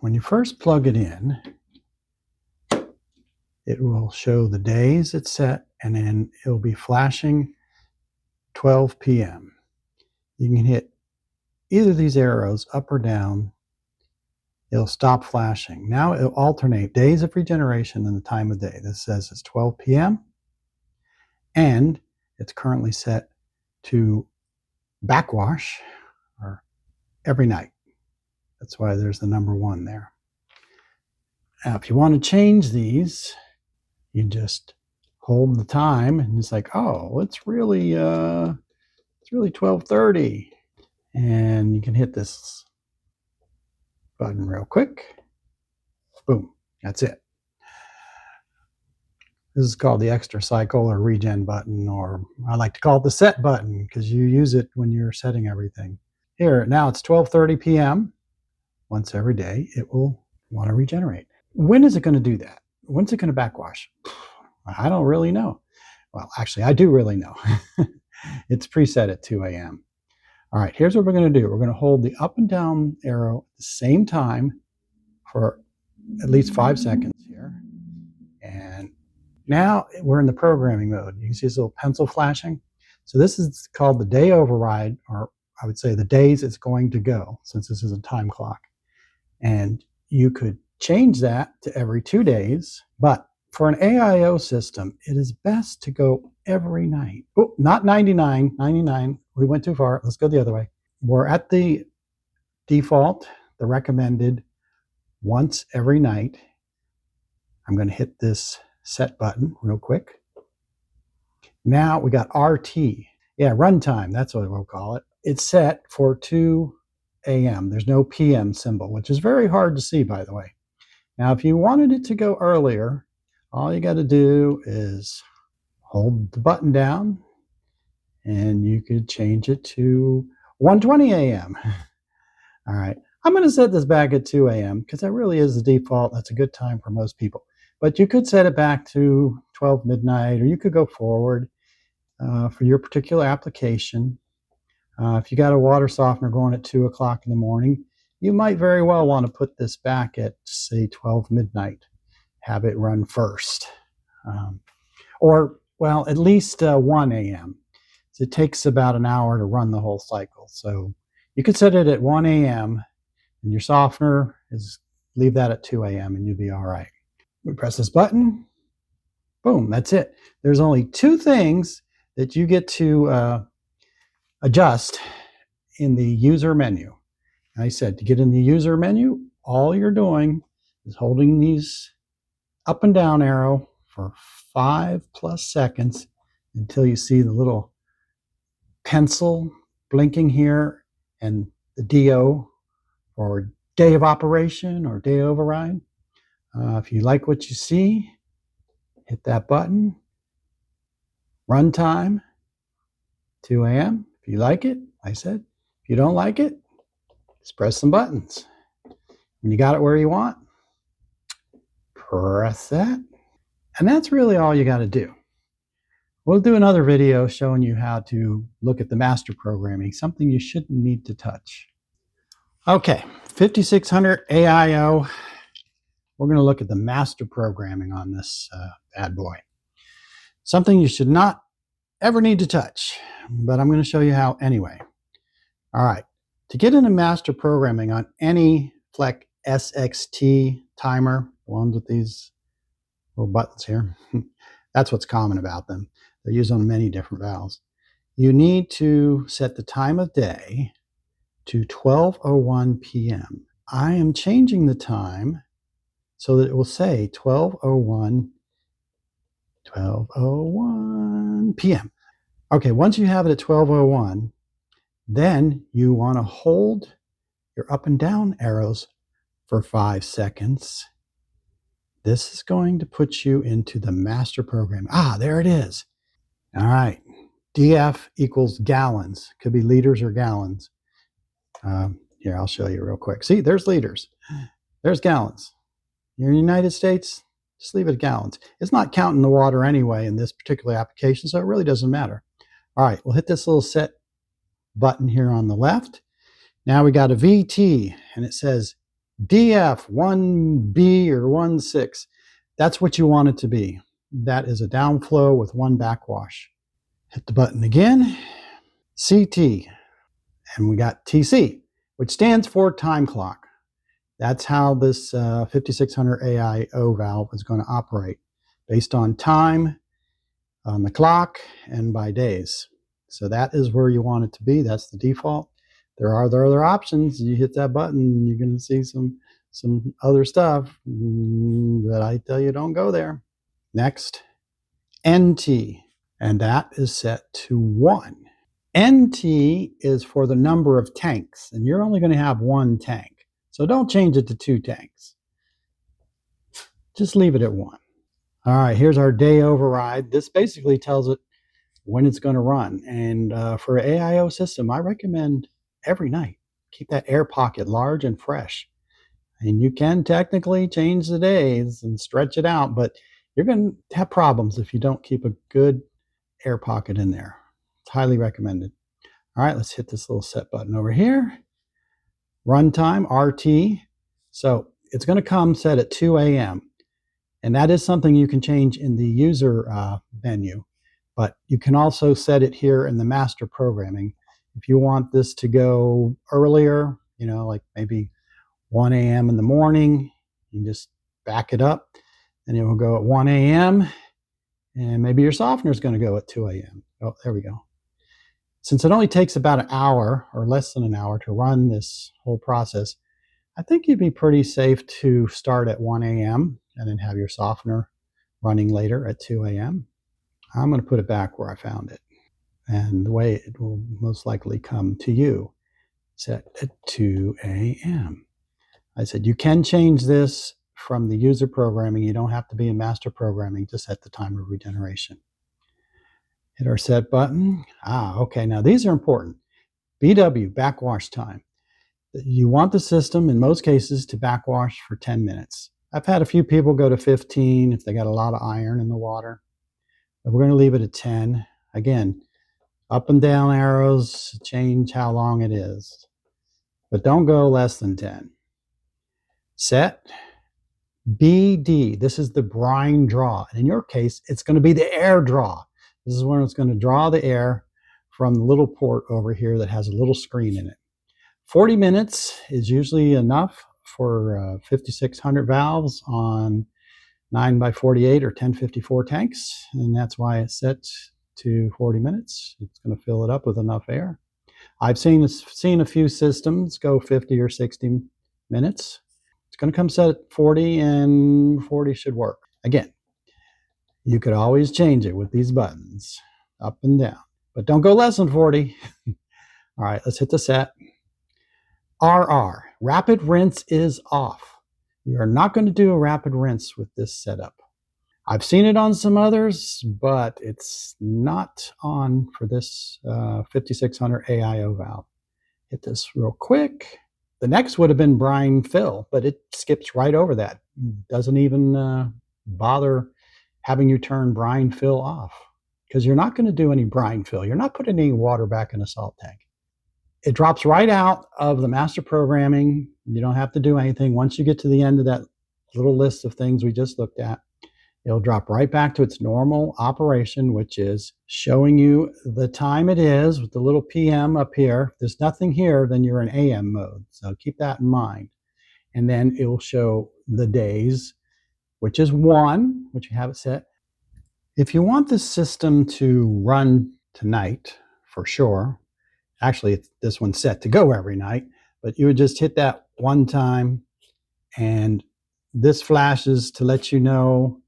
When you first plug it in, it will show the days it's set, and then it'll be flashing 12 p.m. You can hit either of these arrows up or down. It'll stop flashing. Now it'll alternate days of regeneration and the time of day. This says it's 12 p.m. and it's currently set to backwash or every night. That's why there's the number 1 there. Now, if you want to change these, you just hold the time and it's like, oh, it's really 12:30, and you can hit this button real quick. Boom, that's it. This is called the extra cycle or regen button, or I like to call it the set button because you use it when you're setting everything. Here, now it's 12:30 p.m. Once every day, it will want to regenerate. When is it going to do that? When's it going to backwash? I don't really know. Well, actually, I do really know. It's preset at 2 a.m. All right, here's what we're going to do. We're going to hold the up and down arrow at the same time for at least 5 seconds here. And now we're in the programming mode. You can see this little pencil flashing. So this is called the day override, or I would say the days it's going to go, since this is a time clock. And you could change that to every 2 days, but for an AIO system, it is best to go every night. Oh, not 99, 99. We went too far. Let's go the other way. We're at the default, the recommended once every night. I'm going to hit this set button real quick. Now we got RT. Yeah, runtime. That's what we'll call it. It's set for 2 a.m. There's no PM symbol, which is very hard to see, by the way. Now, if you wanted it to go earlier, all you got to do is hold the button down and you could change it to 1:20 a.m. All right. I'm going to set this back at 2 a.m. because that really is the default. That's a good time for most people. But you could set it back to 12 midnight, or you could go forward for your particular application. If you got a water softener going at 2 o'clock in the morning, you might very well want to put this back at, say, 12 midnight. Have it run first. Or, well, at least 1 a.m. So it takes about an hour to run the whole cycle. So you could set it at 1 a.m. and your softener leave that at 2 a.m. and you'll be all right. We press this button. Boom, that's it. There's only 2 things that you get to adjust in the user menu. And I said, to get in the user menu, all you're doing is holding these up and down arrow for 5+ seconds until you see the little pencil blinking here and the DO, or day of operation or day override. If you like what you see, hit that button. Runtime, 2 a.m. If you like it, I said. If you don't like it, just press some buttons. When you got it where you want, press that. And that's really all you got to do. We'll do another video showing you how to look at the master programming, something you shouldn't need to touch. Okay, 5600 AIO. We're going to look at the master programming on this bad boy. Something you should not ever need to touch, but I'm going to show you how anyway. All right, to get into master programming on any Fleck SXT timer, the ones with these little buttons here, that's what's common about them. They're used on many different valves. You need to set the time of day to 12:01 p.m. I am changing the time so that it will say 12:01 p.m. Okay, once you have it at 12:01, then you want to hold your up and down arrows for 5 seconds. This is going to put you into the master program. Ah, there it is. All right, DF equals gallons. Could be liters or gallons. Here, I'll show you real quick. See, there's liters. There's gallons. You're in the United States, just leave it at gallons. It's not counting the water anyway in this particular application, so it really doesn't matter. All right, we'll hit this little set button here on the left. Now we got a VT, and it says DF 1B or 1.6. That's what you want it to be. That is a downflow with one backwash. Hit the button again. CT. And we got TC, which stands for time clock. That's how this 5600 AIO valve is going to operate, based on time on the clock and by days. So that is where you want it to be. That's the default. There are other options. You hit that button, you're going to see some other stuff, but I tell you, don't go there. Next, NT, and that is set to 1. NT is for the number of tanks, and you're only going to have one tank. So don't change it to 2 tanks. Just leave it at 1. All right, here's our day override. This basically tells it when it's going to run. And for an AIO system, I recommend every night. Keep that air pocket large and fresh. And you can technically change the days and stretch it out, but you're going to have problems if you don't keep a good air pocket in there. It's highly recommended. All right, let's hit this little set button over here. Runtime, RT. So it's going to come set at 2 a.m. And that is something you can change in the user menu. But you can also set it here in the master programming. If you want this to go earlier, like maybe 1 a.m. in the morning, you can just back it up and it will go at 1 a.m. And maybe your softener is going to go at 2 a.m. Oh, there we go. Since it only takes about an hour or less than an hour to run this whole process, I think you'd be pretty safe to start at 1 a.m. and then have your softener running later at 2 a.m. I'm going to put it back where I found it. And the way it will most likely come to you, set at 2 a.m. I said you can change this from the user programming. You don't have to be in master programming to set the time of regeneration. Hit our set button. Okay, now these are important. BW, backwash time. You want the system, in most cases, to backwash for 10 minutes. I've had a few people go to 15 if they got a lot of iron in the water. But we're going to leave it at 10. Again, up and down arrows change how long it is. But don't go less than 10. Set. BD, this is the brine draw. And in your case, it's going to be the air draw. This is when it's going to draw the air from the little port over here that has a little screen in it. 40 minutes is usually enough for 5600 valves on 9x48 or 1054 tanks, and that's why it's set to 40 minutes. It's going to fill it up with enough air. I've seen a few systems go 50 or 60 minutes. It's going to come set at 40, and 40 should work. Again, you could always change it with these buttons, up and down, but don't go less than 40. All right, let's hit the set. RR, rapid rinse is off. You're not going to do a rapid rinse with this setup. I've seen it on some others, but it's not on for this 5600 AIO valve. Hit this real quick. The next would have been brine fill, but it skips right over that. Doesn't even bother having you turn brine fill off, because you're not going to do any brine fill. You're not putting any water back in a salt tank. It drops right out of the master programming. You don't have to do anything. Once you get to the end of that little list of things we just looked at, it'll drop right back to its normal operation, which is showing you the time it is with the little PM up here. If there's nothing here, then you're in AM mode. So keep that in mind. And then it will show the days, which is 1, which you have it set. If you want the system to run tonight, for sure, actually, this one's set to go every night, but you would just hit that one time, and this flashes to let you know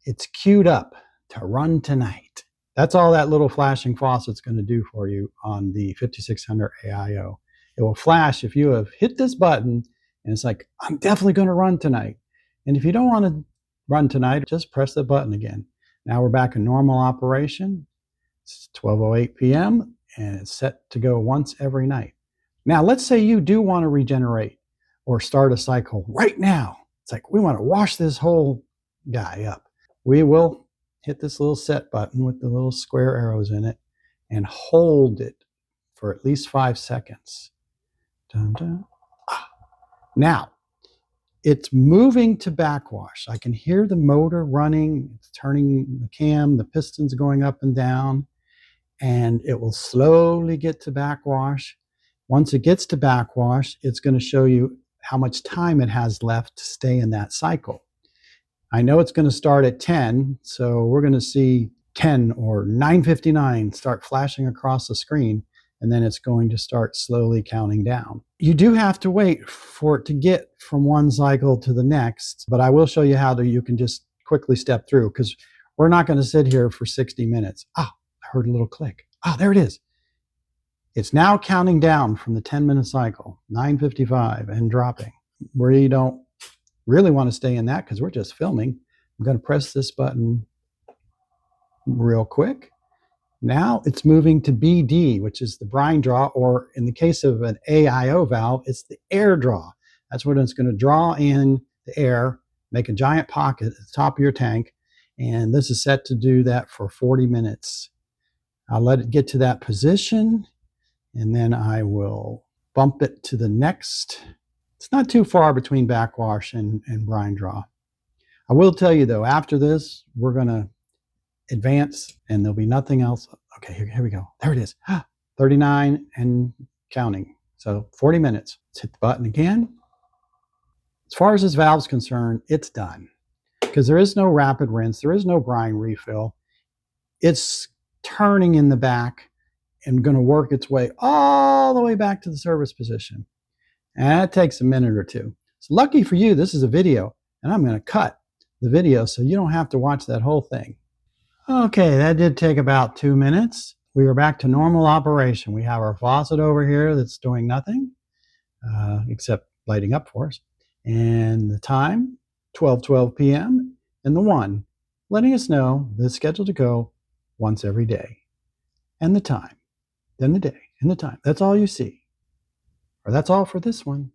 it's queued up to run tonight. That's all that little flashing faucet's going to do for you on the 5600 AIO. It will flash if you have hit this button, and it's like, I'm definitely going to run tonight. And if you don't want to run tonight, just press the button again. Now we're back in normal operation. It's 12:08 p.m. and it's set to go once every night. Now, let's say you do want to regenerate or start a cycle right now. It's like, we want to wash this whole guy up. We will hit this little set button with the little square arrows in it and hold it for at least 5 seconds. Dun, dun. Now, it's moving to backwash. I can hear the motor running, it's turning the cam, the pistons going up and down, and it will slowly get to backwash. Once it gets to backwash, it's going to show you how much time it has left to stay in that cycle. I know it's going to start at 10, so we're going to see 10 or 9:59 start flashing across the screen, and then it's going to start slowly counting down. You do have to wait for it to get from one cycle to the next, but I will show you how you can just quickly step through, because we're not going to sit here for 60 minutes. I heard a little click. There it is. It's now counting down from the 10-minute cycle, 9:55, and dropping. We don't really want to stay in that because we're just filming. I'm going to press this button real quick. Now it's moving to BD, which is the brine draw, or in the case of an AIO valve, it's the air draw. That's what it's going to draw in the air, make a giant pocket at the top of your tank, and this is set to do that for 40 minutes. I'll let it get to that position, and then I will bump it to the next. It's not too far between backwash and brine draw. I will tell you though, after this, we're going to advance and there'll be nothing else. Okay, here we go. There it is. 39 and counting. So 40 minutes. Let's hit the button again. As far as this valve's concerned, it's done, because there is no rapid rinse. There is no brine refill. It's turning in the back and going to work its way all the way back to the service position. And that takes a minute or two. So lucky for you, this is a video, and I'm going to cut the video so you don't have to watch that whole thing. Okay, that did take about 2 minutes. We are back to normal operation. We have our faucet over here that's doing nothing except lighting up for us. And the time, 12:12 p.m. and the 1, letting us know that it's scheduled to go once every day. And the time, then the day, and the time. That's all you see. Or that's all for this one.